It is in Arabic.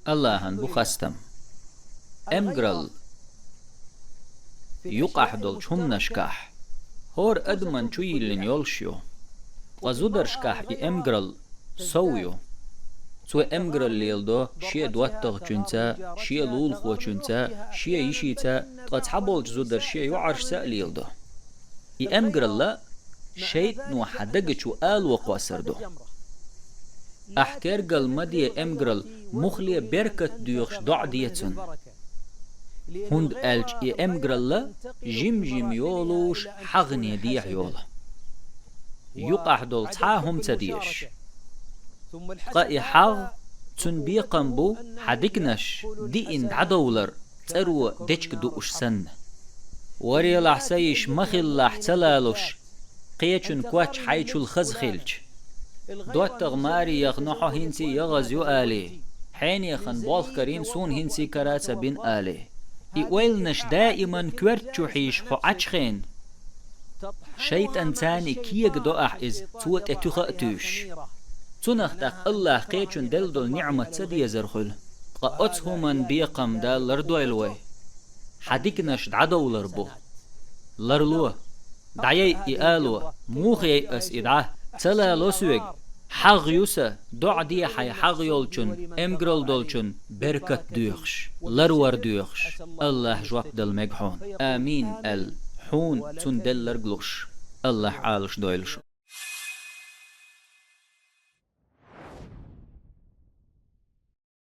اللهن بخستم امجرل يقح دول شم نشكح هور ادمن شويلن يولشيو غزودر شكح امجرل سويو سو امجرل ليلدو شي دواتغ جنتا شي لول خو جنتا شي يشيتا تقصحبول جزودر شي يعرش سأليلدو امجرل لا شيت نو حدقچو آل وقواسردو أحكير قل مدي امجرل مخلي بركت ديوخش دع ديتن هند ألج امجرل لا جيم جيم يولوش حغني ديح يولا يقح دول تحاهم تديش قائي حغ تنبيقن بو حدقنش دي ان عدولر ترو ديشك دوش سن وري لحسيش مخل لحتلالوش قيچن كواتش حيچو الخزخيلج دوات ماري يغنحو هنسي يغز يؤالي حين يخن بالخ كرين سون هنسي كراسة بين آلي إيويلنش دائما كورتشو حيش حو عجخين شيط انساني كيك دوأح إز توت اتوخأتوش تنختق الله قيچن دلدل نعمة سدي زرخل قأتهو من بيقم دال لردو الوي حديقنش دعدو لربو لرلوه دعيي إيالو موخي أس إدعاه تلا لوسويق حق يوسا دع دي حي حق يولچن امجرل دولچن بركت ديوخش لرور ديوخش الله جواب دل مجحون آمين الحون تندل لرقلوش الله عالش دويلش